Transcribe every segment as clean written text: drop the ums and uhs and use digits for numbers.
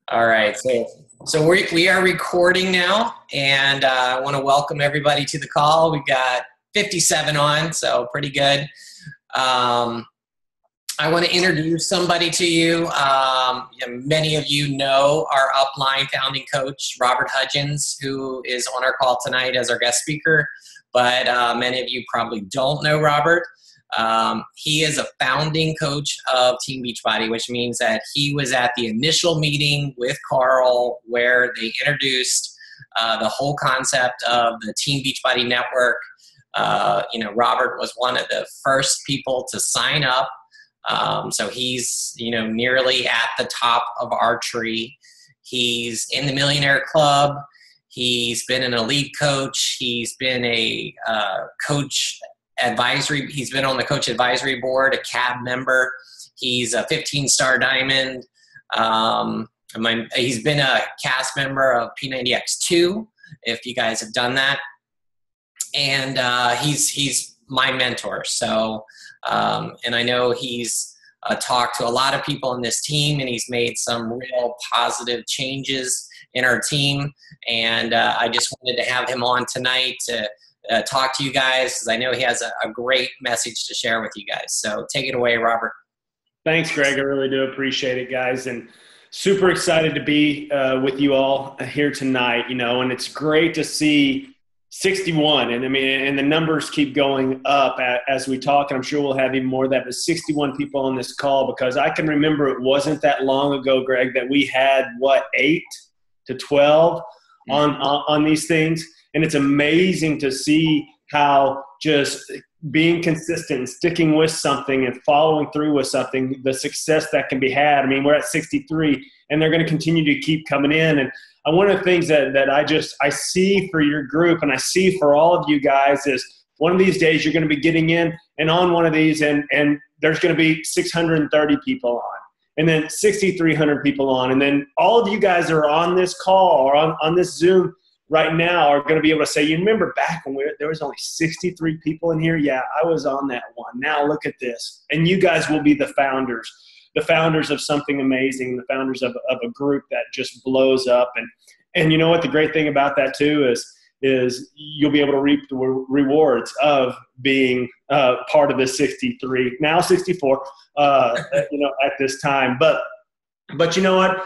All right, so we are recording now, and I want to welcome everybody to the call. We've got 57 on, so pretty good. I want to introduce somebody to you. Many of you know our upline founding coach, Robert Hudgens, who is on our call tonight as our guest speaker, but many of you probably don't know Robert. He is a founding coach of Team Beachbody, which means that he was at the initial meeting with Carl where they introduced the whole concept of the Team Beachbody network. Robert was one of the first people to sign up. So he's, nearly at the top of our tree. He's in the Millionaire Club. He's been an elite coach. He's been a coach advisory. He's been on the coach advisory board, a CAB member. He's a 15-star diamond. He's been a cast member of P90X2, if you guys have done that. And he's my mentor. So, and I know he's talked to a lot of people in this team, and he's made some real positive changes in our team. And I just wanted to have him on tonight to talk to you guys, because I know he has a great message to share with you guys. So take it away, Robert. Thanks, Greg. I really do appreciate it, guys. And super excited to be with you all here tonight, and it's great to see 61. And the numbers keep going up as we talk, and I'm sure we'll have even more of that, but 61 people on this call, because I can remember it wasn't that long ago, Greg, that we had 8 to 12 on these things. And it's amazing to see how just being consistent and sticking with something and following through with something, the success that can be had. We're at 63, and they're going to continue to keep coming in. And one of the things that I see for your group, and I see for all of you guys, is one of these days you're going to be getting in and on one of these, and there's going to be 630 people on, and then 6,300 people on. And then all of you guys that are on this call or on this Zoom right now are going to be able to say, you remember back when there was only 63 people in here? Yeah, I was on that one. Now look at this. And you guys will be the founders of something amazing, the founders of a group that just blows up. And you know what? The great thing about that too is you'll be able to reap the rewards of being part of the 63, now 64, at this time. But you know what?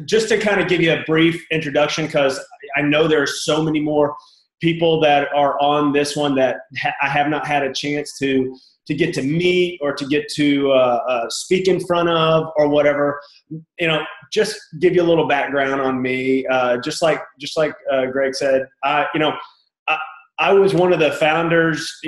Just to kind of give you a brief introduction, because I know there are so many more people that are on this one that I have not had a chance to get to meet or to get to speak in front of or whatever. Just give you a little background on me. Just like Greg said, I was one of the founders,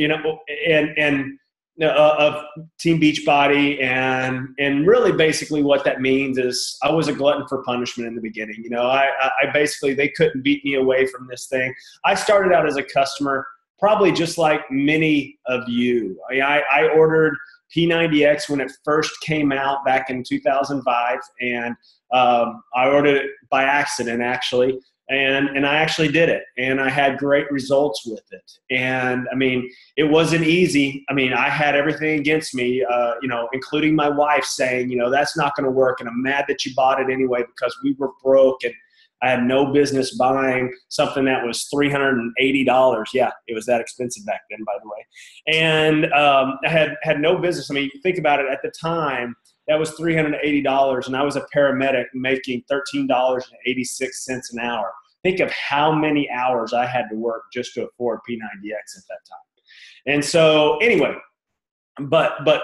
of Team Beachbody, and really basically what that means is I was a glutton for punishment in the beginning. I basically, they couldn't beat me away from this thing. I started out as a customer, probably just like many of you. I ordered P90X when it first came out back in 2005, and I ordered it by accident, actually. And I actually did it, and I had great results with it. And it wasn't easy. I had everything against me, including my wife saying, that's not going to work. And I'm mad that you bought it anyway, because we were broke and I had no business buying something that was $380. Yeah, it was that expensive back then, by the way. And I had no business. Think about it. At the time, that was $380, and I was a paramedic making $13.86 an hour. Think of how many hours I had to work just to afford P90X at that time. And so anyway, but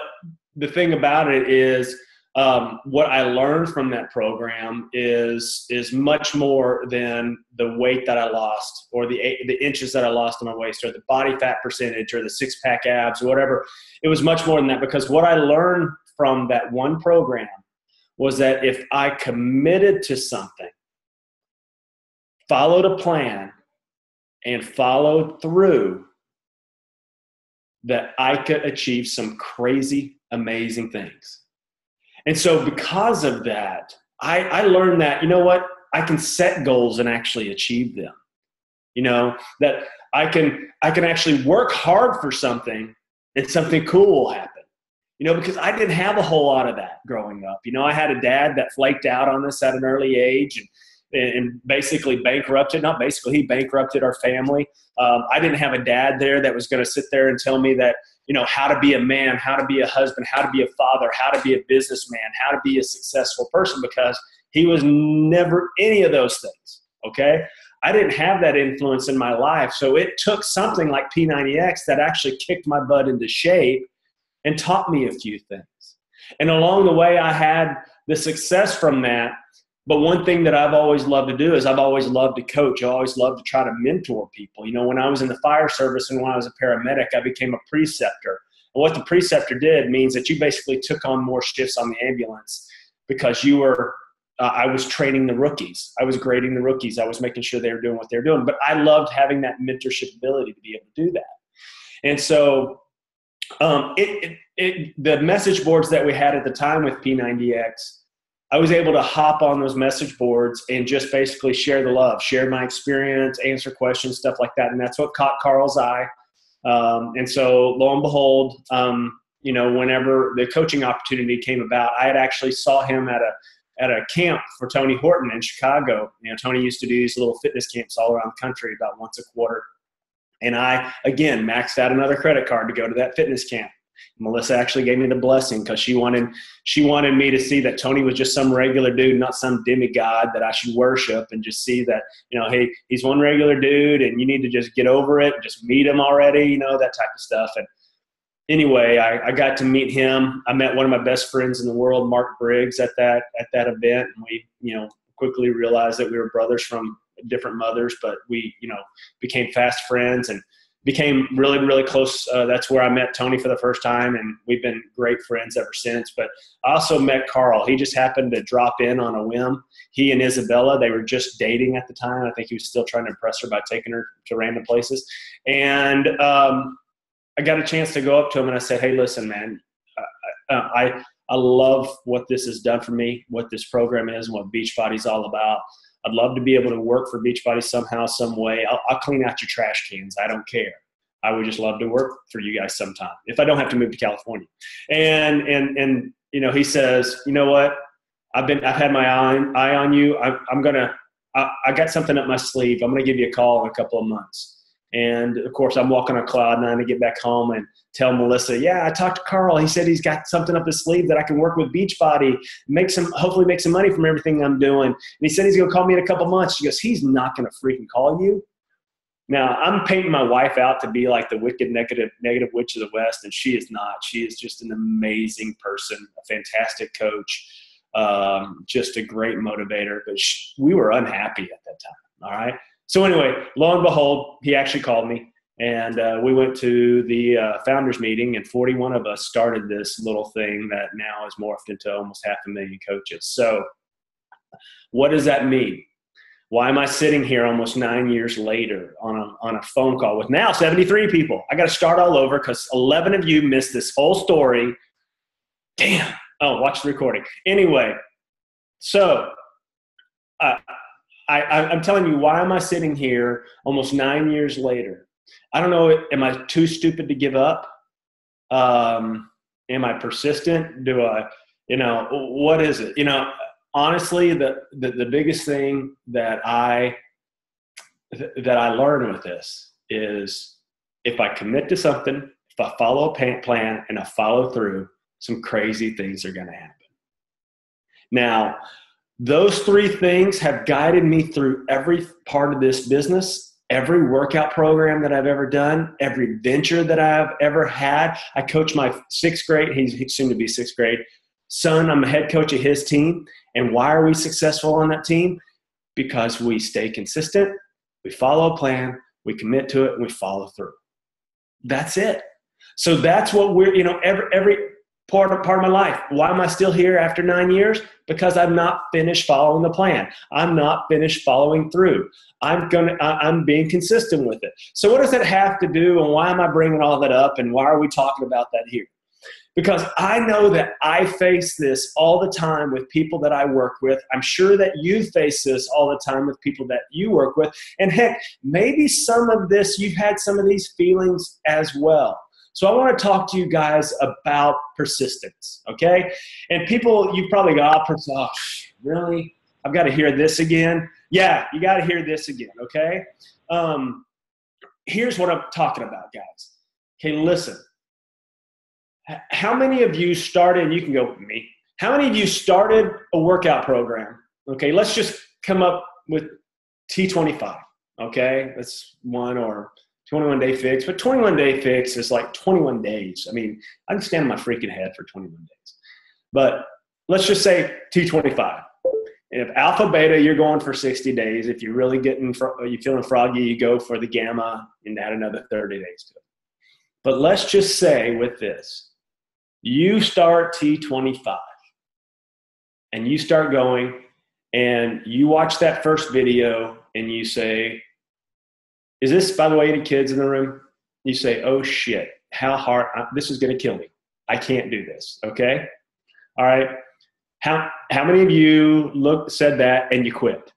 the thing about it is, what I learned from that program is much more than the weight that I lost, or the inches that I lost on my waist, or the body fat percentage, or the six-pack abs, or whatever. It was much more than that, because what I learned from that one program was that if I committed to something, followed a plan, and followed through, that I could achieve some crazy, amazing things. And so because of that, I learned that, I can set goals and actually achieve them. That I can actually work hard for something, and something cool will happen. because I didn't have a whole lot of that growing up. I had a dad that flaked out on us at an early age and basically he bankrupted our family. I didn't have a dad there that was going to sit there and tell me that, how to be a man, how to be a husband, how to be a father, how to be a businessman, how to be a successful person, because he was never any of those things, okay? I didn't have that influence in my life, so it took something like P90X that actually kicked my butt into shape and taught me a few things. And along the way, I had the success from that. But one thing that I've always loved to do is I've always loved to coach. I always loved to try to mentor people. When I was in the fire service and when I was a paramedic, I became a preceptor. And what the preceptor did means that you basically took on more shifts on the ambulance because I was training the rookies. I was grading the rookies. I was making sure they were doing what they were doing. But I loved having that mentorship ability to be able to do that. And so the message boards that we had at the time with P90X, I was able to hop on those message boards and just basically share the love, share my experience, answer questions, stuff like that. And that's what caught Carl's eye. And so lo and behold, whenever the coaching opportunity came about, I had actually saw him at a camp for Tony Horton in Chicago. Tony used to do these little fitness camps all around the country about once a quarter. And I, again, maxed out another credit card to go to that fitness camp. Melissa actually gave me the blessing because she wanted me to see that Tony was just some regular dude, not some demigod that I should worship, and just see that, hey, he's one regular dude and you need to just get over it, just meet him already, that type of stuff. And anyway, I got to meet him. I met one of my best friends in the world, Mark Briggs, at that event. And we, quickly realized that we were brothers from different mothers, but we, became fast friends and became really, really close. That's where I met Tony for the first time, and we've been great friends ever since. But I also met Carl. He just happened to drop in on a whim. He and Isabella, they were just dating at the time. I think he was still trying to impress her by taking her to random places. And I got a chance to go up to him, and I said, hey, listen, man, I love what this has done for me, what this program is, and what Beachbody's all about. I'd love to be able to work for Beachbody somehow, some way. I'll clean out your trash cans. I don't care. I would just love to work for you guys sometime if I don't have to move to California. And he says, you know what? I've had my eye on you. I got something up my sleeve. I'm going to give you a call in a couple of months. And of course, I'm walking on cloud nine to get back home and tell Melissa, yeah, I talked to Carl. He said he's got something up his sleeve that I can work with Beachbody, hopefully make some money from everything I'm doing. And he said he's going to call me in a couple months. She goes, he's not going to freaking call you. Now, I'm painting my wife out to be like the wicked, negative witch of the West, and she is not. She is just an amazing person, a fantastic coach, just a great motivator. But we were unhappy at that time, all right? So anyway, lo and behold, he actually called me, and we went to the founders meeting, and 41 of us started this little thing that now has morphed into almost 500,000 coaches. So what does that mean? Why am I sitting here almost 9 years later on a phone call with now 73 people? I got to start all over because 11 of you missed this whole story. Damn. Oh, watch the recording. Anyway, so I'm telling you, why am I sitting here almost 9 years later? I don't know. Am I too stupid to give up? Am I persistent? What is it? Honestly, the biggest thing that I learned with this is if I commit to something, if I follow a plan and I follow through, some crazy things are going to happen. Now, those three things have guided me through every part of this business, every workout program that I've ever done, every venture that I've ever had. I coach my sixth grade, he's soon to be sixth grade, son. I'm a head coach of his team. And why are we successful on that team? Because we stay consistent, we follow a plan, we commit to it, and we follow through. That's it. So that's what we're, every part of my life. Why am I still here after 9 years? Because I'm not finished following the plan. I'm not finished following through. I'm being consistent with it. So what does that have to do, and why am I bringing all that up, and why are we talking about that here? Because I know that I face this all the time with people that I work with. I'm sure that you face this all the time with people that you work with. And heck, maybe some of this, you've had some of these feelings as well. So I want to talk to you guys about persistence, okay? And people, you probably go, oh, really? I've got to hear this again? Yeah, you got to hear this again, okay? Here's what I'm talking about, guys. Okay, listen. How many of you started, you can go, me. How many of you started a workout program? Okay, let's just come up with T25, okay? That's one, or 21-day fix. But 21-day fix is like 21 days. I mean, I can stand on my freaking head for 21 days. But let's just say T25. If alpha, beta, you're going for 60 days. If you're really you're feeling froggy, you go for the gamma and add another 30 days to it. But let's just say with this, you start T25 and you start going and you watch that first video and you say, is this, by the way, any kids in the room? You say, oh shit, how hard, this is going to kill me. I can't do this, okay? All right. How many of you said that and you quit?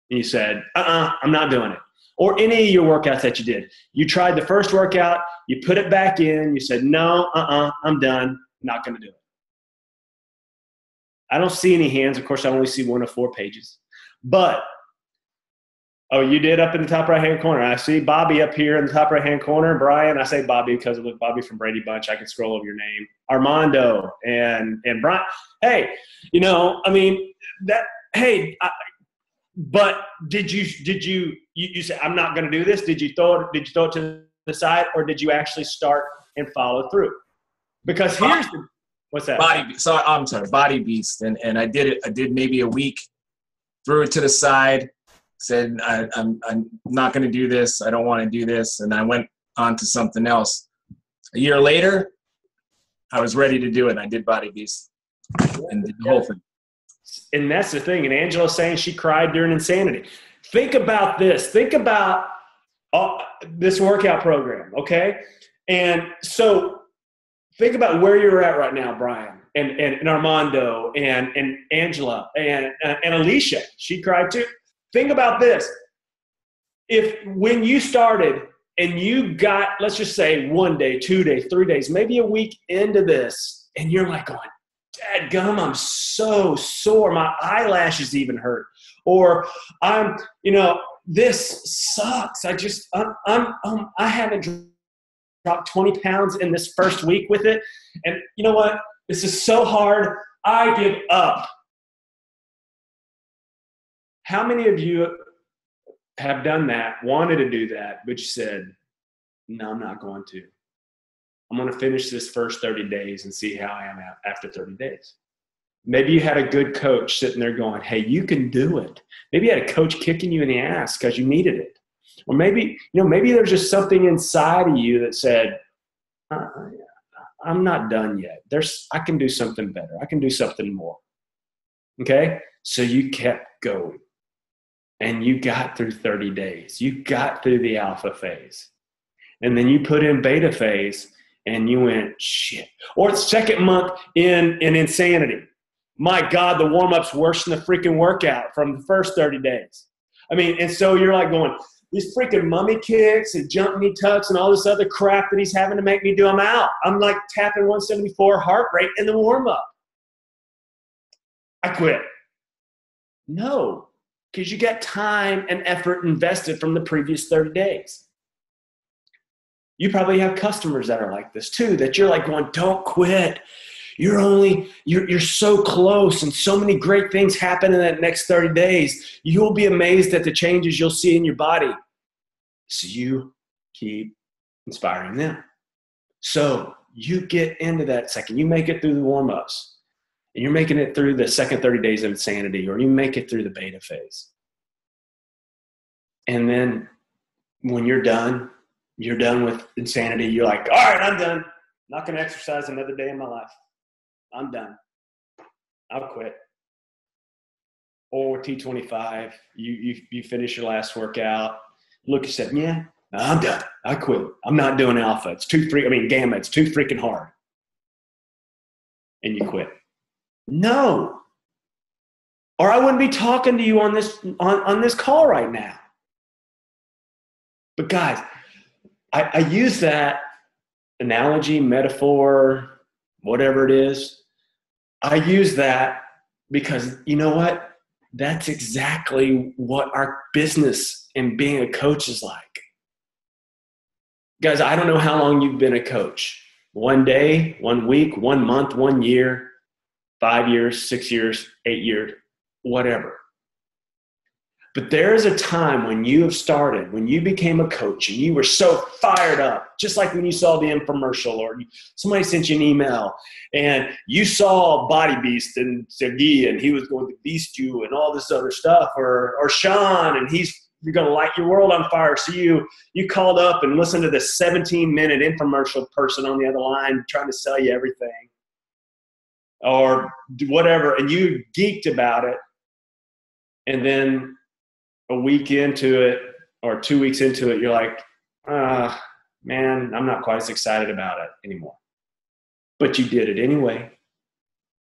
And you said, I'm not doing it. Or any of your workouts that you did. You tried the first workout, you put it back in, you said, no, I'm done, not going to do it. I don't see any hands. Of course, I only see 1 of 4 pages. But, oh, you did up in the top right-hand corner. I see Bobby up here in the top right-hand corner. Brian, I say Bobby because it looked Bobby from Brady Bunch. I can scroll over your name. Armando and Brian. Hey, you know, I mean, but did you say, I'm not going to do this? Did you throw it to the side, or did you actually start and follow through? Because here's what's that? Body Beast. And I did it. I did maybe a week, threw it to the side, said, I'm not going to do this. I don't want to do this. And I went on to something else. A year later, I was ready to do it. And I did Body Beast and did the whole thing. And that's the thing. And Angela's saying she cried during Insanity. Think about this. Think about this workout program, okay? And so think about where you're at right now, Brian, and Armando, and Angela, and Alicia. She cried too. Think about this. If when you started and you got, let's just say 1 day, 2 days, 3 days, maybe a week into this, and you're like going, dadgum, I'm so sore. My eyelashes even hurt. Or this sucks. I haven't dropped 20 pounds in this first week with it. And you know what? This is so hard. I give up. How many of you have done that, wanted to do that, but you said, no, I'm not going to. I'm going to finish this first 30 days and see how I am after 30 days. Maybe you had a good coach sitting there going, hey, you can do it. Maybe you had a coach kicking you in the ass because you needed it. Or maybe there's just something inside of you that said, I'm not done yet. I can do something better. I can do something more. Okay? So you kept going. And you got through 30 days. You got through the alpha phase. And then you put in beta phase and you went, shit. Or it's second month in Insanity. My God, the warm-up's worse than the freaking workout from the first 30 days. I mean, and so you're like going, these freaking mummy kicks and jump knee tucks and all this other crap that he's having to make me do, I'm out. I'm like tapping 174 heart rate in the warm-up. I quit. No, because you got time and effort invested from the previous 30 days. You probably have customers that are like this too, that you're like going, don't quit. You're so close and so many great things happen in that next 30 days. You'll be amazed at the changes you'll see in your body. So you keep inspiring them. So you get into that second. You make it through the warm-ups and you're making it through the second 30 days of Insanity, or you make it through the beta phase. And then when you're done with Insanity, you're like, all right, I'm done. Not going to exercise another day in my life. I'm done. I'll quit. Or T25, you finish your last workout. Look, you said, yeah, I'm done. I quit. I'm not doing alpha. It's gamma. It's too freaking hard. And you quit. No. Or I wouldn't be talking to you on this call right now. But guys, I use that analogy, metaphor, whatever it is, I use that because you know what? That's exactly what our business and being a coach is like. Guys, I don't know how long you've been a coach. 1 day, 1 week, 1 month, 1 year, 5 years, 6 years, 8 years, whatever. But there is a time when you have started, when you became a coach and you were so fired up, just like when you saw the infomercial or somebody sent you an email and you saw Body Beast and Sergey and he was going to beast you and all this other stuff, or Sean and you're going to light your world on fire. So you called up and listened to this 17-minute infomercial person on the other line trying to sell you everything or whatever, and you geeked about it. And then a week into it or 2 weeks into it, you're like, man, I'm not quite as excited about it anymore. But you did it anyway.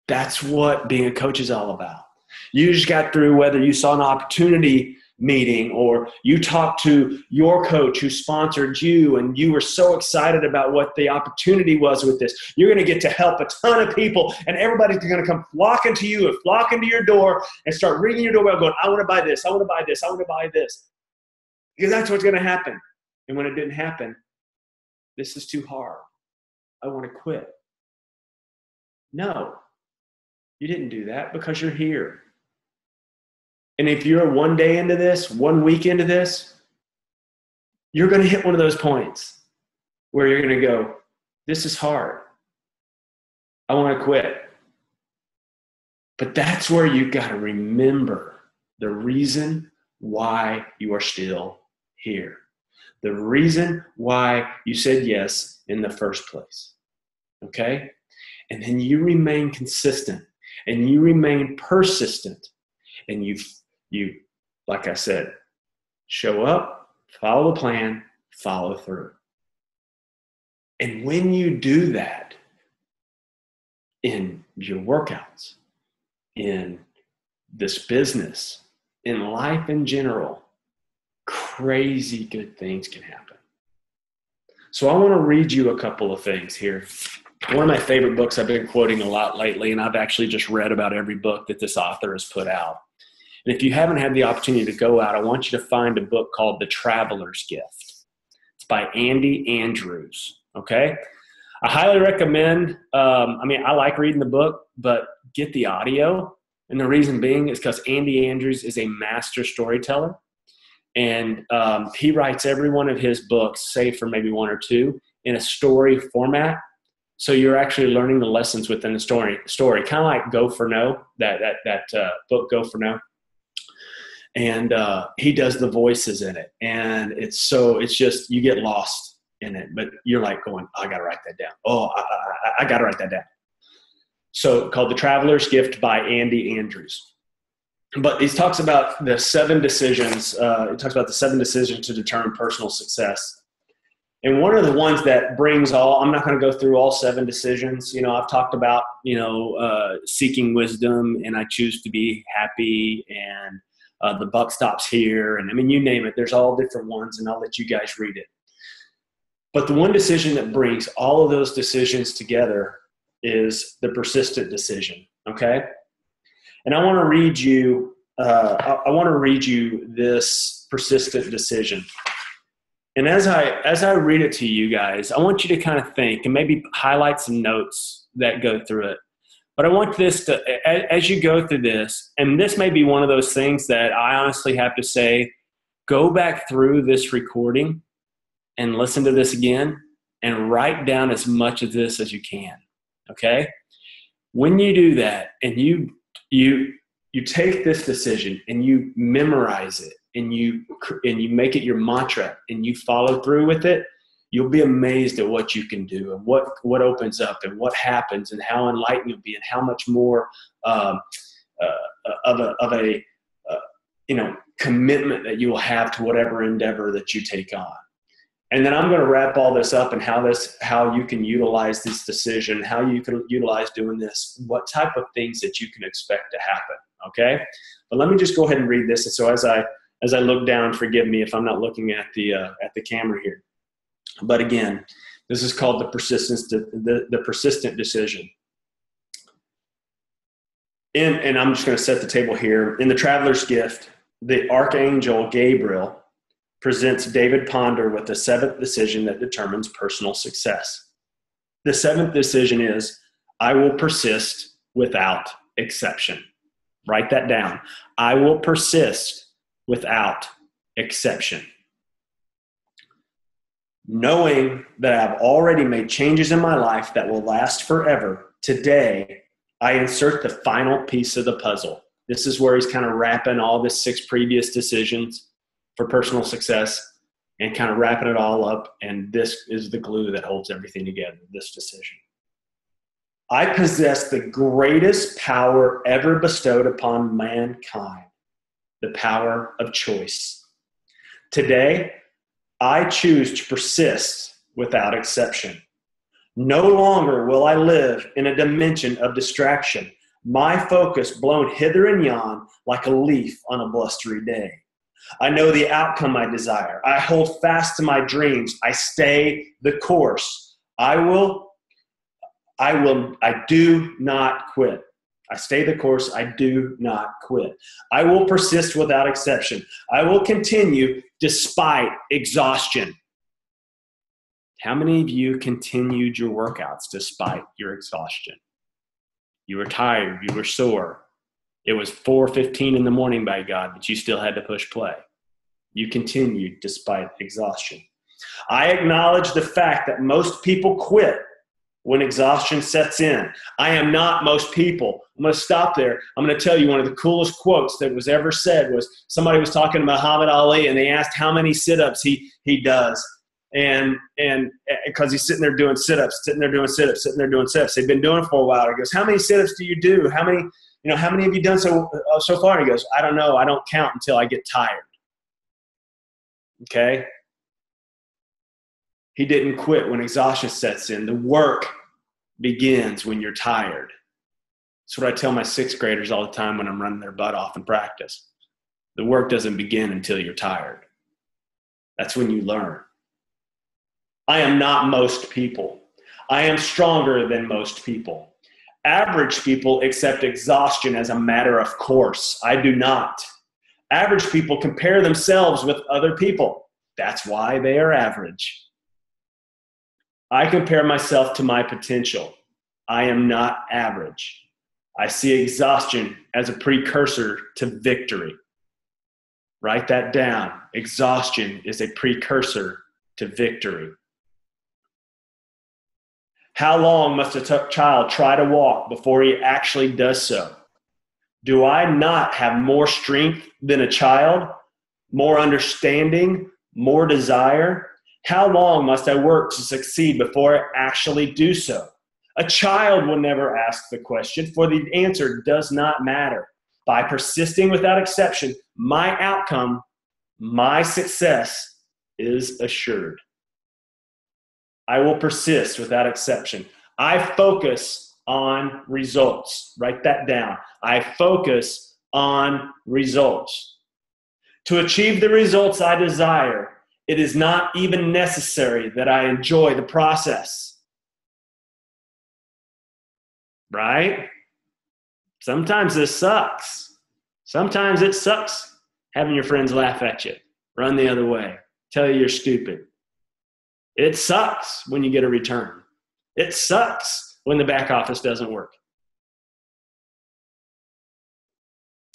That's what being a coach is all about. You just got through, whether you saw an opportunity meeting or you talked to your coach who sponsored you and you were so excited about what the opportunity was with this. You're going to get to help a ton of people and everybody's going to come flocking to you and flocking to your door and start ringing your doorbell going, I want to buy this, I want to buy this, I want to buy this. Because that's what's going to happen. And when it didn't happen, this is too hard. I want to quit. No, you didn't do that because you're here. And if you're 1 day into this, 1 week into this, you're going to hit one of those points where you're going to go, this is hard. I want to quit. But that's where you got to remember the reason why you are still here. The reason why you said yes in the first place. Okay? And then you remain consistent and you remain persistent and you, like I said, show up, follow the plan, follow through. And when you do that in your workouts, in this business, in life in general, crazy good things can happen. So I want to read you a couple of things here. One of my favorite books I've been quoting a lot lately, and I've actually just read about every book that this author has put out. And if you haven't had the opportunity to go out, I want you to find a book called The Traveler's Gift. It's by Andy Andrews, okay? I highly recommend, I like reading the book, but get the audio. And the reason being is because Andy Andrews is a master storyteller. And he writes every one of his books, save for maybe one or two, in a story format. So you're actually learning the lessons within the story, kind of like Go for No, that book Go for No. And he does the voices in it. And it's just, you get lost in it, but you're like going, I got to write that down. Oh, I got to write that down. So called The Traveler's Gift by Andy Andrews. But he talks about the 7 decisions. He talks about the 7 decisions to determine personal success. And one of the ones that brings I'm not going to go through all 7 decisions. I've talked about, seeking wisdom and I choose to be happy and the buck stops here. And you name it, there's all different ones and I'll let you guys read it. But the one decision that brings all of those decisions together is the persistent decision. Okay. And I want to read you, this persistent decision. And as I read it to you guys, I want you to kind of think and maybe highlight some notes that go through it. But I want this to, as you go through this, and this may be one of those things that I honestly have to say, go back through this recording and listen to this again and write down as much of this as you can. Okay? When you do that and you take this decision and you memorize it and you make it your mantra and you follow through with it, you'll be amazed at what you can do and what opens up and what happens and how enlightened you'll be and how much more of a commitment that you will have to whatever endeavor that you take on. And then I'm going to wrap all this up and how you can utilize this decision, how you can utilize doing this, what type of things that you can expect to happen. Okay. But let me just go ahead and read this. And so as I look down, forgive me if I'm not looking at the camera here. But again, This is called the persistent decision. And I'm just going to set the table here. In the Traveler's Gift, the Archangel Gabriel presents David Ponder with the 7th decision that determines personal success. The 7th decision is, I will persist without exception. Write that down. I will persist without exception. Knowing that I've already made changes in my life that will last forever, today I insert the final piece of the puzzle. This is where he's kind of wrapping all the 6 previous decisions for personal success and kind of wrapping it all up. And this is the glue that holds everything together, this decision. I possess the greatest power ever bestowed upon mankind, the power of choice. Today, I choose to persist without exception. No longer will I live in a dimension of distraction, my focus blown hither and yon like a leaf on a blustery day. I know the outcome I desire. I hold fast to my dreams. I stay the course. I do not quit. I stay the course. I do not quit. I will persist without exception. I will continue despite exhaustion. How many of you continued your workouts despite your exhaustion? You were tired. You were sore. It was 4:15 in the morning, by God, but you still had to push play. You continued despite exhaustion. I acknowledge the fact that most people quit when exhaustion sets in. I am not most people. I'm going to stop there. I'm going to tell you one of the coolest quotes that was ever said was somebody was talking to Muhammad Ali, and they asked how many sit-ups he does. And because he's sitting there doing sit-ups. They've been doing it for a while. He goes, how many sit-ups do you do? How many have you done so far? And he goes, I don't know. I don't count until I get tired. Okay? He didn't quit when exhaustion sets in. The work begins when you're tired. That's what I tell my 6th graders all the time when I'm running their butt off in practice. The work doesn't begin until you're tired. That's when you learn. I am not most people. I am stronger than most people. Average people accept exhaustion as a matter of course. I do not. Average people compare themselves with other people. That's why they are average. I compare myself to my potential. I am not average. I see exhaustion as a precursor to victory. Write that down. Exhaustion is a precursor to victory. How long must a child try to walk before he actually does so? Do I not have more strength than a child, more understanding, more desire? How long must I work to succeed before I actually do so? A child will never ask the question, for the answer does not matter. By persisting without exception, my outcome, my success is assured. I will persist without exception. I focus on results. Write that down. I focus on results. To achieve the results I desire, it is not even necessary that I enjoy the process. Right? Sometimes this sucks. Sometimes it sucks having your friends laugh at you, run the other way, tell you you're stupid. It sucks when you get a return. It sucks when the back office doesn't work.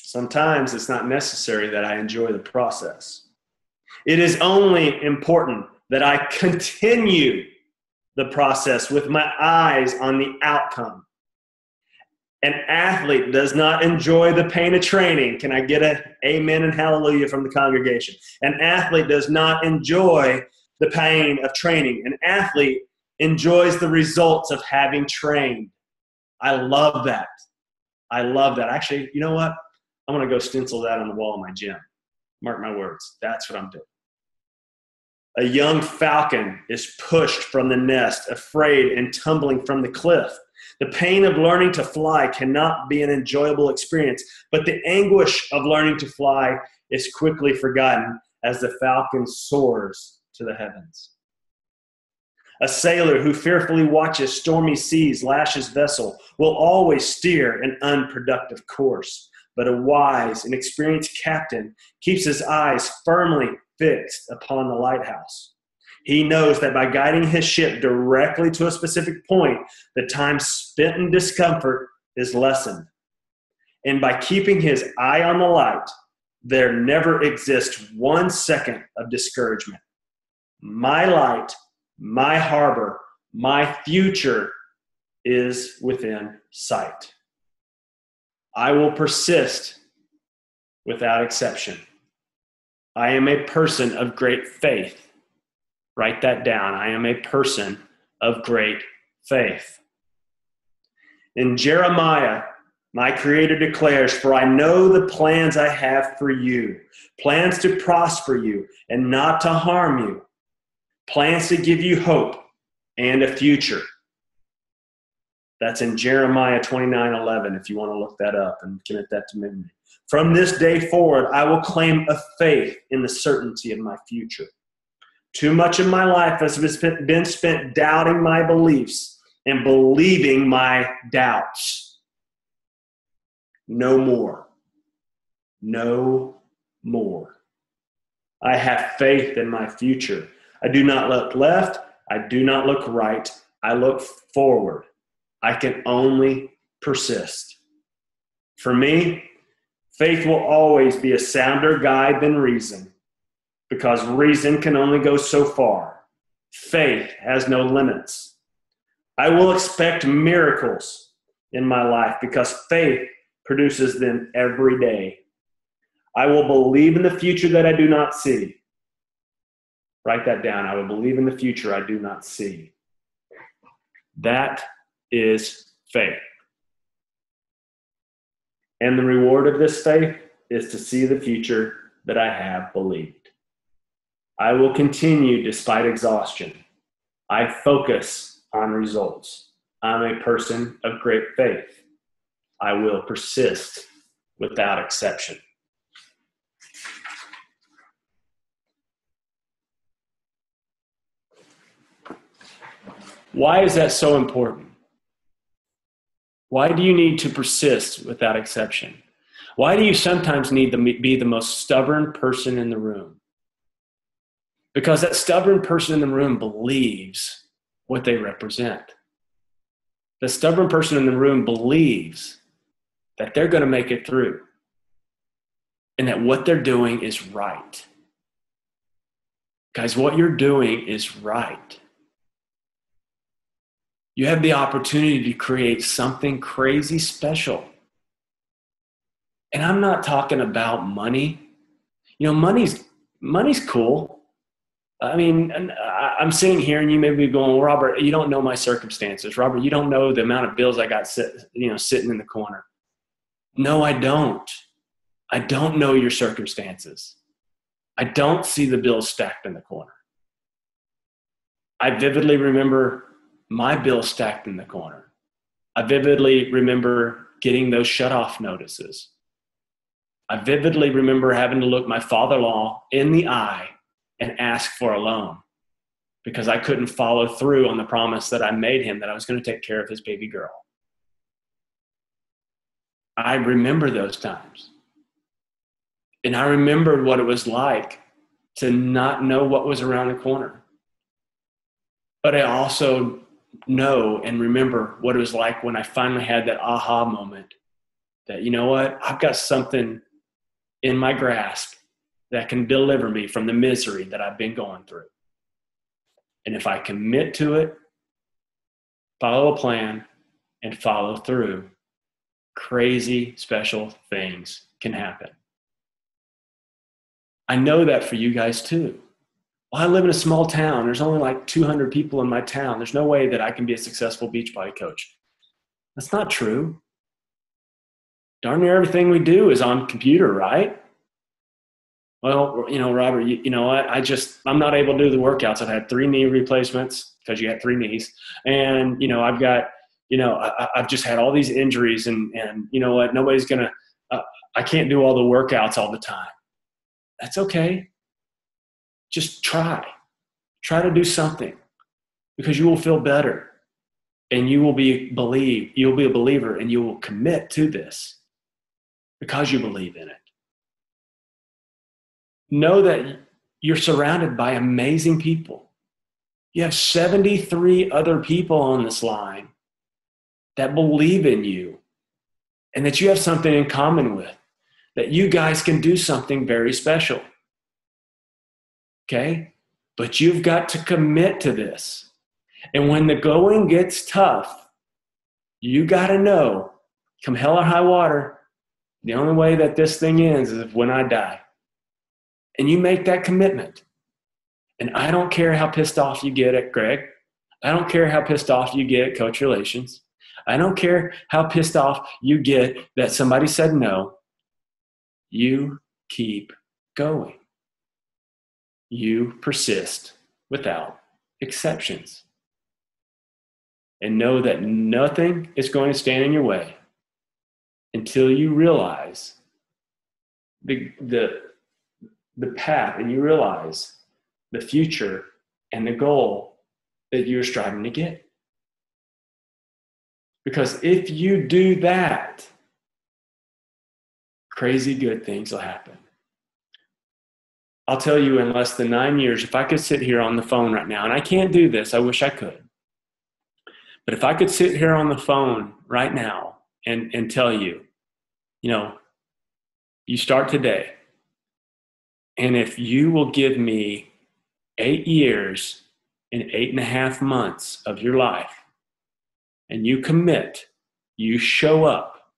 Sometimes it's not necessary that I enjoy the process. It is only important that I continue the process with my eyes on the outcome. An athlete does not enjoy the pain of training. Can I get an amen and hallelujah from the congregation? An athlete does not enjoy the pain of training. An athlete enjoys the results of having trained. I love that. I love that. Actually, you know what? I'm going to go stencil that on the wall of my gym. Mark my words. That's what I'm doing. A young falcon is pushed from the nest, afraid and tumbling from the cliff. The pain of learning to fly cannot be an enjoyable experience, but the anguish of learning to fly is quickly forgotten as the falcon soars to the heavens. A sailor who fearfully watches stormy seas lash his vessel will always steer an unproductive course. But a wise and experienced captain keeps his eyes firmly fixed upon the lighthouse. He knows that by guiding his ship directly to a specific point, the time spent in discomfort is lessened. And by keeping his eye on the light, there never exists 1 second of discouragement. My light, my harbor, my future is within sight. I will persist without exception. I am a person of great faith. Write that down. I am a person of great faith. In Jeremiah, my Creator declares, "For I know the plans I have for you, plans to prosper you and not to harm you, plans to give you hope and a future." That's in Jeremiah 29:11, if you want to look that up and commit that to memory. From this day forward, I will claim a faith in the certainty of my future. Too much of my life has been spent doubting my beliefs and believing my doubts. No more. No more. I have faith in my future. I do not look left. I do not look right. I look forward. I can only persist. For me, faith will always be a sounder guide than reason, because reason can only go so far. Faith has no limits. I will expect miracles in my life because faith produces them every day. I will believe in the future that I do not see. Write that down. I will believe in the future I do not see. That is faith. And the reward of this faith is to see the future that I have believed. I will continue despite exhaustion. I focus on results. I'm a person of great faith. I will persist without exception. Why is that so important? Why do you need to persist without exception? Why do you sometimes need to be the most stubborn person in the room? Because that stubborn person in the room believes what they represent. The stubborn person in the room believes that they're going to make it through and that what they're doing is right. Guys, what you're doing is right. You have the opportunity to create something crazy special. And I'm not talking about money. You know, money's cool. I mean, I'm sitting here and you may be going, well, Robert, you don't know my circumstances. Robert, you don't know the amount of bills I got sitting in the corner. No, I don't. I don't know your circumstances. I don't see the bills stacked in the corner. I vividly remember my bill stacked in the corner. I vividly remember getting those shut-off notices. I vividly remember having to look my father-in-law in the eye and ask for a loan because I couldn't follow through on the promise that I made him that I was going to take care of his baby girl. I remember those times. And I remembered what it was like to not know what was around the corner. But I also know and remember what it was like when I finally had that aha moment that, you know what, I've got something in my grasp that can deliver me from the misery that I've been going through. And if I commit to it, follow a plan, and follow through, crazy special things can happen. I know that for you guys too. Well, I live in a small town. There's only like 200 people in my town. There's no way that I can be a successful beach body coach. That's not true. Darn near everything we do is on computer, right? Well, you know, Robert, you know what? I'm not able to do the workouts. I've had 3 knee replacements because you got 3 knees. And, you know, I've got, you know, I've just had all these injuries and you know what? Nobody's going to, I can't do all the workouts all the time. That's okay. Just try to do something. because you will feel better, and you'll be a believer, and you will commit to this because you believe in it. Know that you're surrounded by amazing people. You have 73 other people on this line that believe in you and that you have something in common with, that you guys can do something very special. Okay? But you've got to commit to this. And when the going gets tough, you got to know, come hell or high water, the only way that this thing ends is when I die. And you make that commitment. And I don't care how pissed off you get at Greg. I don't care how pissed off you get at Coach Relations. I don't care how pissed off you get that somebody said no. You keep going. You persist without exceptions. And know that nothing is going to stand in your way until you realize the path, and you realize the future and the goal that you're striving to get. Because if you do that, crazy good things will happen. I'll tell you, in less than 9 years, if I could sit here on the phone right now, and I can't do this, I wish I could. But if I could sit here on the phone right now and tell you, you start today, and if you will give me 8 years and 8.5 months of your life, and you commit, you show up,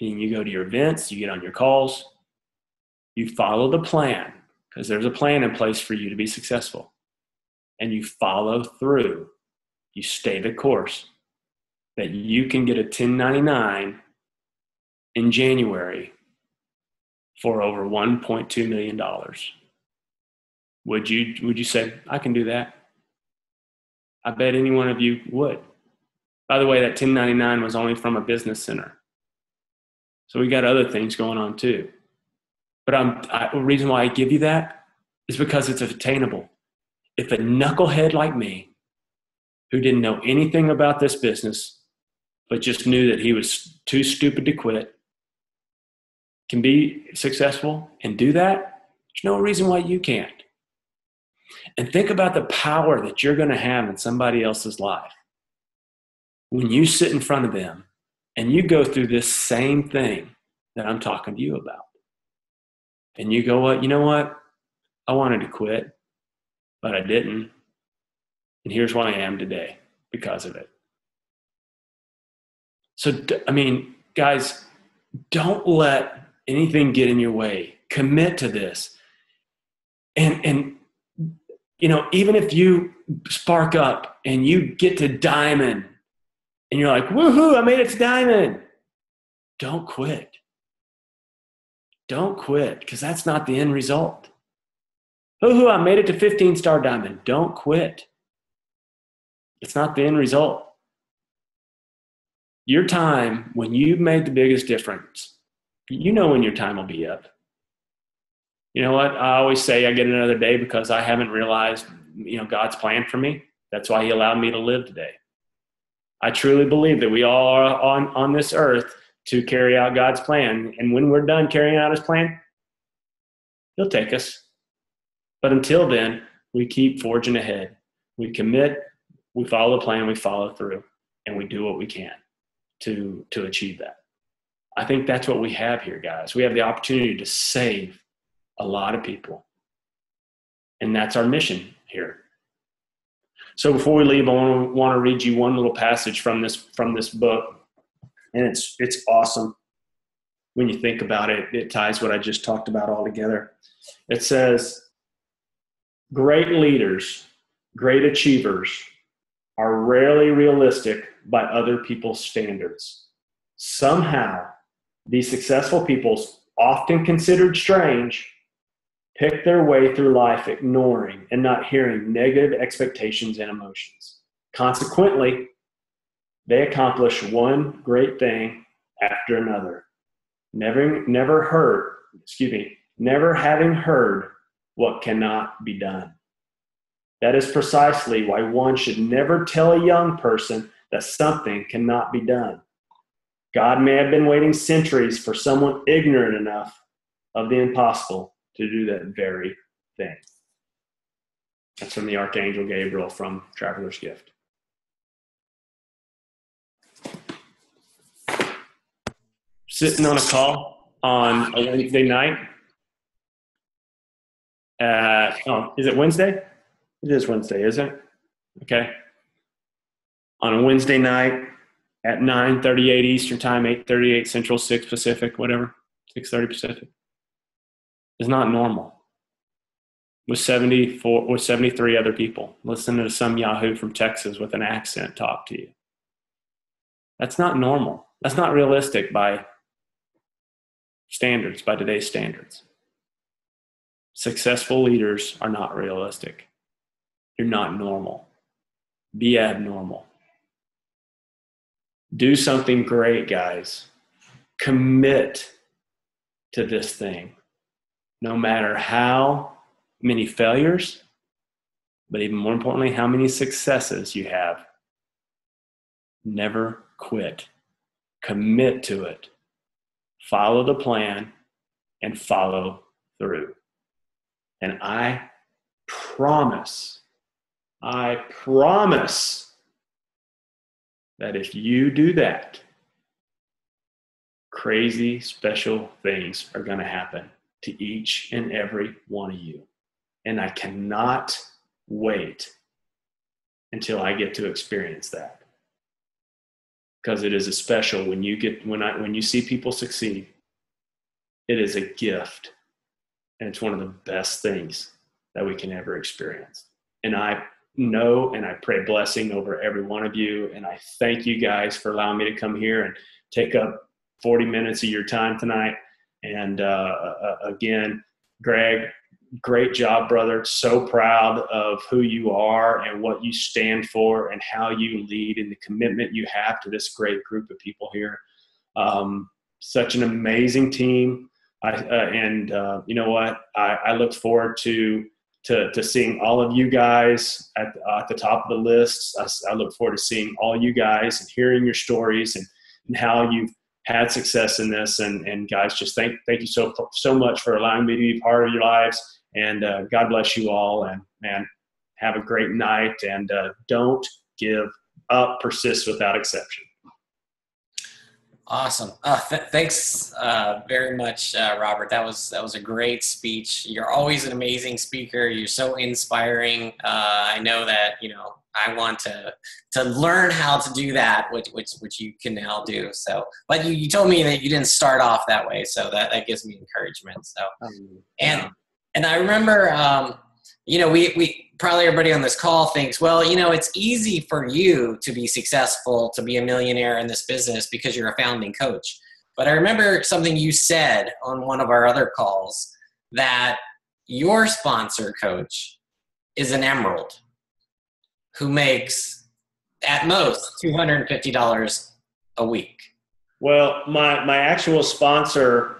and you go to your events, you get on your calls, you follow the plan, because there's a plan in place for you to be successful, and you follow through, you stay the course, that you can get a 1099 in January for over $1.2 million. Would you say, I can do that? I bet any one of you would. By the way, that 1099 was only from a business center. So we got other things going on too. But the reason why I give you that is because it's attainable. If a knucklehead like me, who didn't know anything about this business, but just knew that he was too stupid to quit, can be successful and do that, there's no reason why you can't. And think about the power that you're going to have in somebody else's life when you sit in front of them and you go through this same thing that I'm talking to you about. And you go, you know what? I wanted to quit, but I didn't. And here's where I am today because of it. So, guys, don't let anything get in your way. Commit to this. And even if you spark up and you get to diamond and you're like, woohoo, I made it to diamond. Don't quit. Don't quit, because that's not the end result. Woohoo, I made it to 15-star diamond. Don't quit. It's not the end result. Your time, when you've made the biggest difference, you know when your time will be up. You know what? I always say I get another day because I haven't realized, God's plan for me. That's why he allowed me to live today. I truly believe that we all are on this earth to carry out God's plan. And when we're done carrying out his plan, he'll take us. But until then, we keep forging ahead. We commit, we follow the plan, we follow through, and we do what we can to achieve that. I think that's what we have here, guys. We have the opportunity to save a lot of people. And that's our mission here. So before we leave, I want to read you one little passage from this book. And it's awesome. When you think about it, it ties what I just talked about all together. It says, great leaders, great achievers are rarely realistic by other people's standards. Somehow, these successful people, often considered strange, pick their way through life ignoring and not hearing negative expectations and emotions. Consequently, they accomplish one great thing after another, never having heard what cannot be done. That is precisely why one should never tell a young person that something cannot be done. God may have been waiting centuries for someone ignorant enough of the impossible to do that very thing. That's from the Archangel Gabriel from Traveler's Gift. Sitting on a call on a Wednesday night. Is it Wednesday? It is Wednesday, isn't it? Okay. On a Wednesday night at 9:38 Eastern Time, 8:38 Central, 6 Pacific, whatever, 6:30 Pacific. It's not normal. With 73 other people listening to some Yahoo from Texas with an accent talk to you. That's not normal. That's not realistic by standards, by today's standards. Successful leaders are not realistic. You're not normal. Be abnormal. Do something great, guys. Commit to this thing. No matter how many failures, but even more importantly, how many successes you have. Never quit. Commit to it. Follow the plan and follow through. And I promise that if you do that, crazy special things are going to happen to each and every one of you. And I cannot wait until I get to experience that. Because it is a special when you see people succeed, it is a gift. And it's one of the best things that we can ever experience. And I know and I pray blessing over every one of you. And I thank you guys for allowing me to come here and take up 40 minutes of your time tonight. And again, Greg, great job, brother. So proud of who you are and what you stand for and how you lead and the commitment you have to this great group of people here. Such an amazing team. You know what? I look forward to seeing all of you guys at the top of the list. I look forward to seeing all you guys and hearing your stories and how you've had success in this. And guys, just thank you so much for allowing me to be part of your lives. And God bless you all. And man, have a great night. And don't give up. Persist without exception. Awesome. Thanks very much, Robert. That was a great speech. You're always an amazing speaker. You're so inspiring. I know that, I want to learn how to do that, which you can now do. So, but you told me that you didn't start off that way. So that gives me encouragement. So, and I remember, we probably everybody on this call thinks, well, it's easy for you to be successful, to be a millionaire in this business because you're a founding coach. But I remember something you said on one of our other calls, that your sponsor coach is an emerald who makes at most $250 a week. Well, my actual sponsor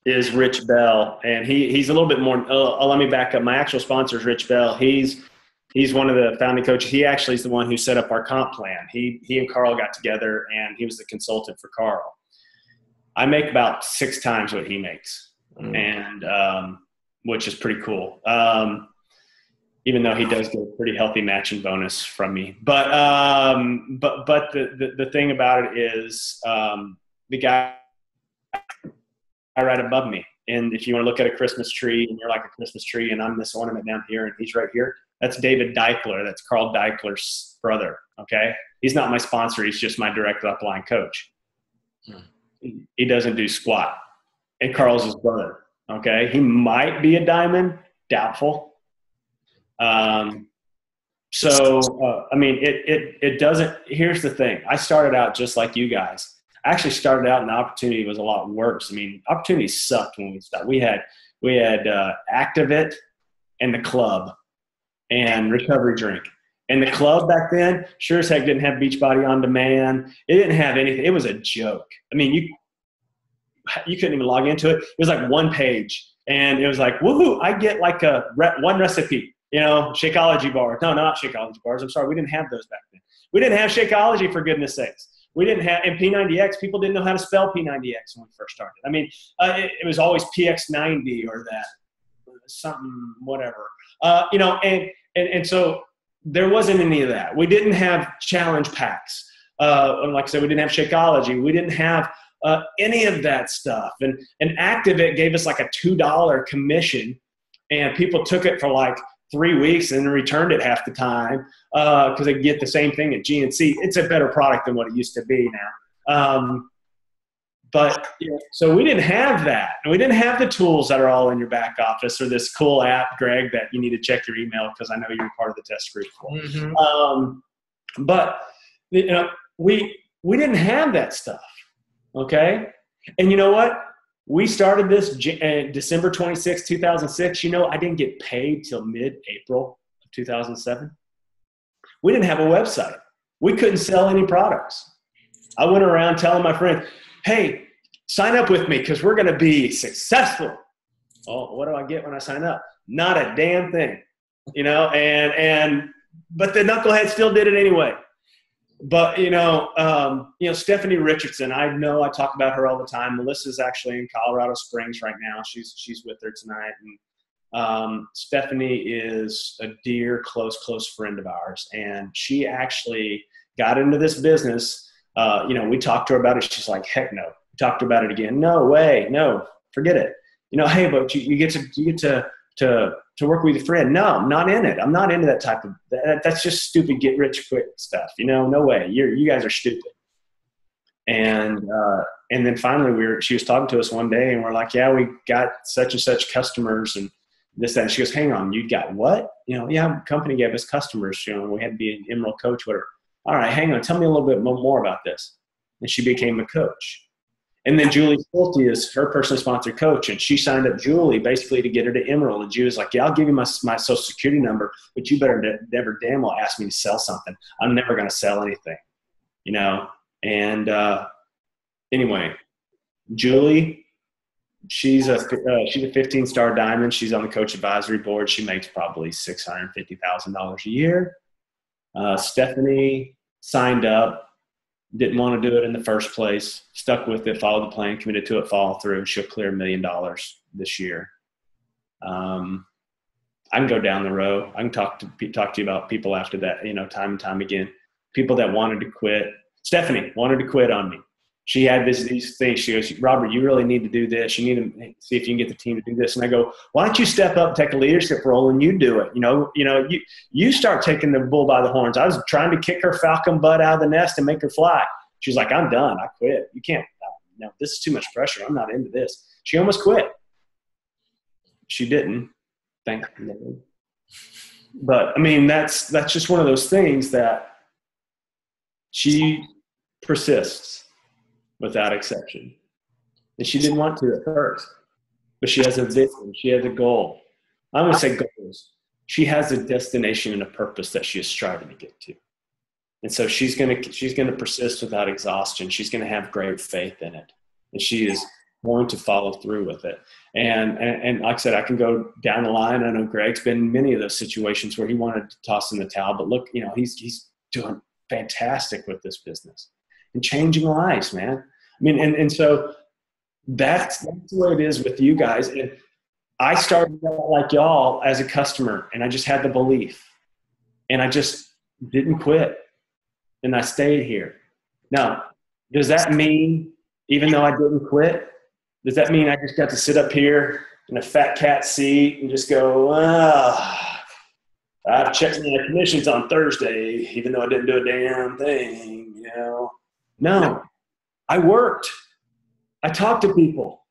is Rich Bell, and he's a little bit more. Let me back up. My actual sponsor is Rich Bell. He's one of the founding coaches. He actually is the one who set up our comp plan. He and Carl got together, and he was the consultant for Carl. I make about 6 times what he makes, and which is pretty cool. Even though he does get a pretty healthy matching bonus from me, but the thing about it is the guy right above me. And if you want to look at a Christmas tree and you're like a Christmas tree and I'm this ornament down here and he's right here, that's David Deichler. That's Carl Deichler's brother. Okay. He's not my sponsor. He's just my direct upline coach. He doesn't do squat. And Carl's his brother. Okay. He might be a diamond. Doubtful. It doesn't, here's the thing. I started out just like you guys. I actually started out and the opportunity was a lot worse. Opportunity sucked when we started. We had Activit and the club and Recovery Drink. And the club back then, sure as heck didn't have Beachbody On Demand. It didn't have anything. It was a joke. You couldn't even log into it. It was like one page. And it was like, woohoo, I get like one recipe. You know, Shakeology bars. No, not Shakeology bars. I'm sorry. We didn't have those back then. We didn't have Shakeology, for goodness sakes. We didn't have, and P90X, people didn't know how to spell P90X when we first started. I mean, it was always PX90 or that, something, whatever. You know, and so there wasn't any of that. We didn't have challenge packs. Like I said, we didn't have Shakeology. We didn't have any of that stuff. And Activate gave us like a $2 commission, and people took it for like 3 weeks and returned it half the time because they get the same thing at GNC. It's a better product than what it used to be now. But you know, so we didn't have that. And we didn't have the tools that are all in your back office or this cool app, Greg, that you need to check your email because I know you're part of the test group for. Mm-hmm. But you know, we didn't have that stuff. Okay. And you know what? We started this December 26, 2006. You know, I didn't get paid till mid-April of 2007. We didn't have a website. We couldn't sell any products. I went around telling my friends, hey, sign up with me because we're going to be successful. Oh, what do I get when I sign up? Not a damn thing, you know, but the knucklehead still did it anyway. But, you know, Stephanie Richardson, I talk about her all the time. Melissa's actually in Colorado Springs right now. She's with her tonight. And Stephanie is a dear, close friend of ours. And she actually got into this business. You know, we talked to her about it. She's like, heck no. We talked to her about it again. No way. No, forget it. You know, hey, but you get to work with a friend. No, I'm not in it. I'm not into that type of that's just stupid get rich quick stuff. You know, no way. You guys are stupid. And then finally she was talking to us one day and we're like, yeah, we got such and such customers and this, that. And she goes, hang on, you got what? You know, yeah, company gave us customers, you know, we had to be an Emerald coach, whatever. All right, hang on, tell me a little bit more about this. And she became a coach. And then Julie Schulte is her personally sponsored coach, and she signed up Julie basically to get her to Emerald. And Julie's like, yeah, I'll give you my social security number, but you better never damn well ask me to sell something. I'm never going to sell anything, you know. And anyway, Julie, she's a 15-star diamond. She's on the coach advisory board. She makes probably $650,000 a year. Stephanie signed up. Didn't want to do it in the first place, stuck with it, followed the plan, committed to it, follow through. She'll clear $1 million this year. I can go down the road. I can talk to you about people after that, you know, time and time again. People that wanted to quit. Stephanie wanted to quit on me. She had these things. She goes, Robert, you really need to do this. You need to see if you can get the team to do this. And I go, why don't you step up, take a leadership role, and you do it? You start taking the bull by the horns. I was trying to kick her falcon butt out of the nest and make her fly. She's like, I'm done. I quit. You can't. No, this is too much pressure. I'm not into this. She almost quit. She didn't, thankfully. But I mean, that's just one of those things that she persists. Without exception. And she didn't want to at first, but she has a vision. She has a goal. I'm going to say goals. She has a destination and a purpose that she is striving to get to. And so she's going to persist without exhaustion. She's going to have great faith in it. And she is going to follow through with it. And like I said, I can go down the line. I know Greg's been in many of those situations where he wanted to toss in the towel, but look, you know, he's doing fantastic with this business. And changing lives, man. I mean, and so that's the way it is with you guys. And I started out like y'all as a customer, and I just had the belief, and I just didn't quit, and I stayed here. Now, does that mean, even though I didn't quit, does that mean I just got to sit up here in a fat cat seat and just go, I checked my commissions on Thursday, even though I didn't do a damn thing, you know? No, I worked. I talked to people.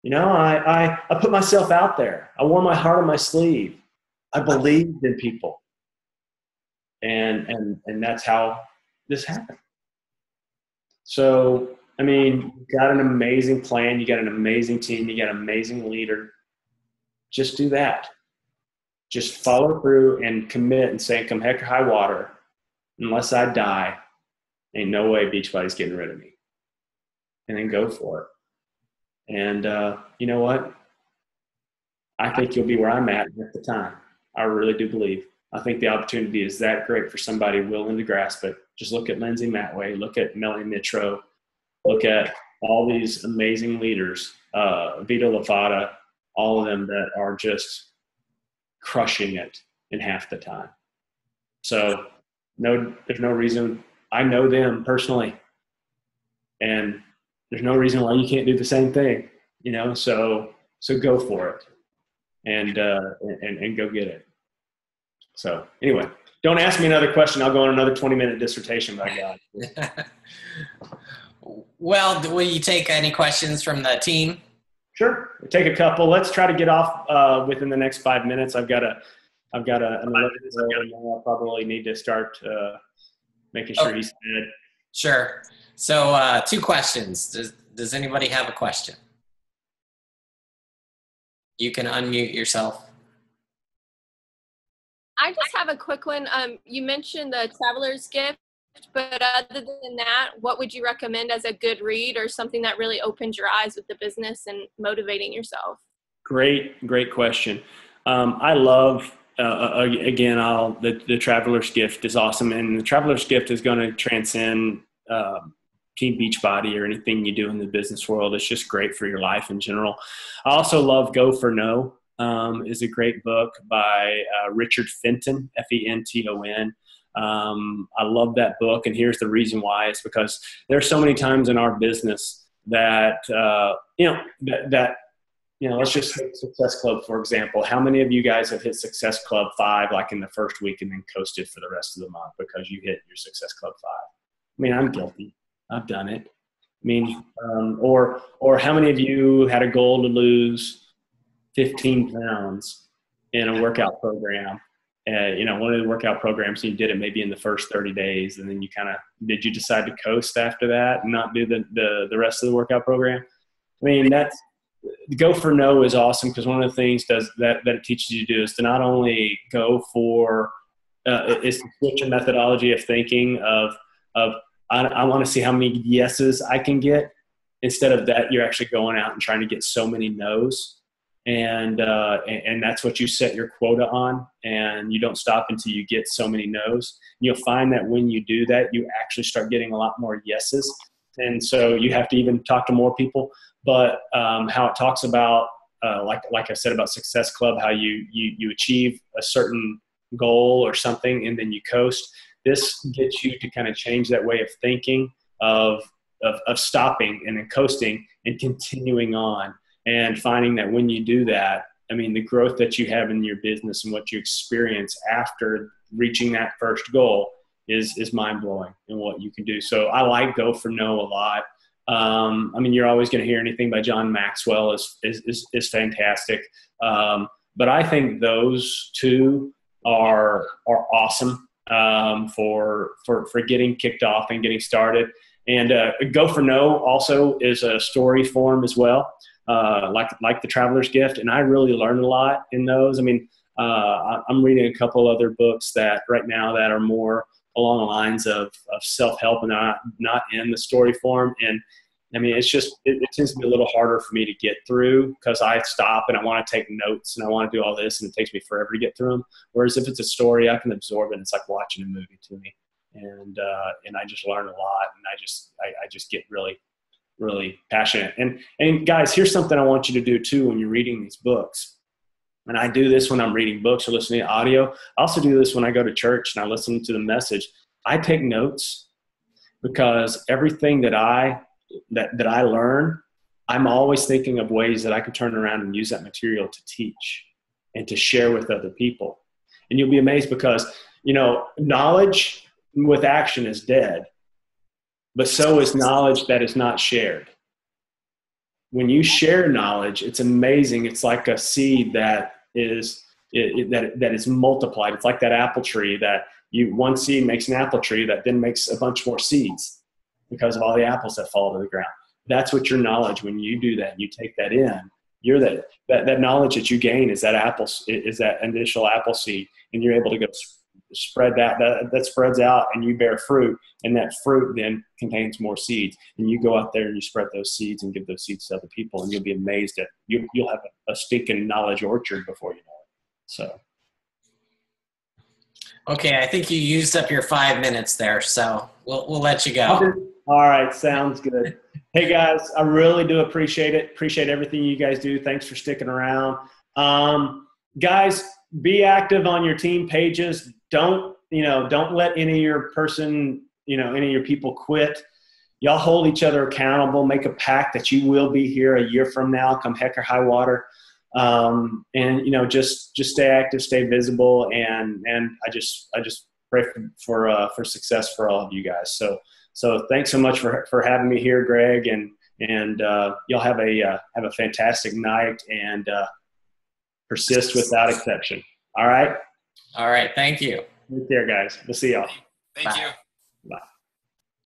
You know, I put myself out there. I wore my heart on my sleeve. I believed in people. And that's how this happened. So, I mean, you got an amazing plan. You got an amazing team. You got an amazing leader. Just do that. Just follow through and commit and say, come heck or high water, unless I die, ain't no way Beachbody's getting rid of me. And then go for it. And you know what? I think you'll be where I'm at the time. I really do believe. I think the opportunity is that great for somebody willing to grasp it. Just look at Lindsay Matway, look at Melanie Mitro, look at all these amazing leaders, Vito Lafata, all of them that are just crushing it in half the time. So there's no reason. I know them personally, and there's no reason why you can't do the same thing, so go for it and go get it. So anyway, don't ask me another question. I'll go on another 20-minute dissertation, by God. Well, will you take any questions from the team? Sure. We'll take a couple. Let's try to get off within the next 5 minutes. I've got an 11 I'll probably need to start making sure he's fed. Sure. So 2 questions. Does anybody have a question? You can unmute yourself. I just have a quick one. You mentioned the Traveler's Gift, but other than that, what would you recommend as a good read or something that really opens your eyes with the business and motivating yourself? Great question. I love, again, the Traveler's Gift is awesome. And the Traveler's Gift is going to transcend Team Beachbody or anything you do in the business world. It's just great for your life in general. I also love Go for No. Is a great book by Richard Fenton, Fenton. I love that book, and here's the reason why. It's because there's so many times in our business that let's just take Success Club, for example. How many of you guys have hit Success Club 5 like in the first week and then coasted for the rest of the month because you hit your Success Club 5? I mean, I'm guilty. I've done it. I mean, or how many of you had a goal to lose 15 pounds in a workout program? One of the workout programs, you did it maybe in the first 30 days, and then did you decide to coast after that and not do the rest of the workout program? I mean, Go for No is awesome because one of the things that it teaches you to do is to not only go for is to switch your methodology of thinking of I want to see how many yeses I can get. Instead of that, you're actually going out and trying to get so many no's. And that's what you set your quota on, and you don't stop until you get so many no's. You'll find that when you do that, you actually start getting a lot more yeses. And so you have to even talk to more people. But how it talks about, like I said about Success Club, how you achieve a certain goal or something and then you coast. This gets you to kind of change that way of thinking of stopping and then coasting and continuing on. And finding that when you do that, I mean, the growth that you have in your business and what you experience after reaching that first goal is mind-blowing in what you can do. So I like Go for No a lot. I mean, you're always going to hear anything by John Maxwell is fantastic. But I think those two are awesome for getting kicked off and getting started. And Go for No also is a story form as well. Like the Traveler's Gift, and I really learned a lot in those. I mean, I'm reading a couple other books that right now that are more along the lines of self-help and not in the story form. And I mean, it tends to be a little harder for me to get through because I stop and I want to take notes and I want to do all this, and it takes me forever to get through them. Whereas if it's a story, I can absorb it. It's like watching a movie to me, and I just learn a lot, and I just get really, really passionate. And guys, here's something I want you to do too when you're reading these books. And I do this when I'm reading books or listening to audio. I also do this when I go to church and I listen to the message. I take notes because everything that I learn, I'm always thinking of ways that I can turn around and use that material to teach and to share with other people. And you'll be amazed because, knowledge with action is dead. But so is knowledge that is not shared. When you share knowledge, it's amazing. It's like a seed that is multiplied. It's like that apple tree that one seed makes an apple tree that then makes a bunch more seeds because of all the apples that fall to the ground. That's what your knowledge. When you do that, you take that in. You're that knowledge that you gain is that initial apple seed, and you're able to go spread that spreads out, and you bear fruit, and that fruit then contains more seeds, and you go out there and you spread those seeds and give those seeds to other people, and you'll be amazed at you'll have a stinking knowledge orchard before you know it. So Okay, I think you used up your 5 minutes there, so we'll let you go. All right, sounds good. Hey guys, I really do appreciate it. Appreciate everything you guys do. Thanks for sticking around. Guys, be active on your team pages. Don't let any of your any of your people quit. Y'all hold each other accountable. Make a pact that you will be here a year from now, come heck or high water. And just stay active, stay visible, and I just pray for success for all of you guys. So thanks so much for having me here, Greg, and y'all have a fantastic night, and persist without exception. All right. All right. Thank you. Take care, guys. We'll see y'all. Thank you. Bye.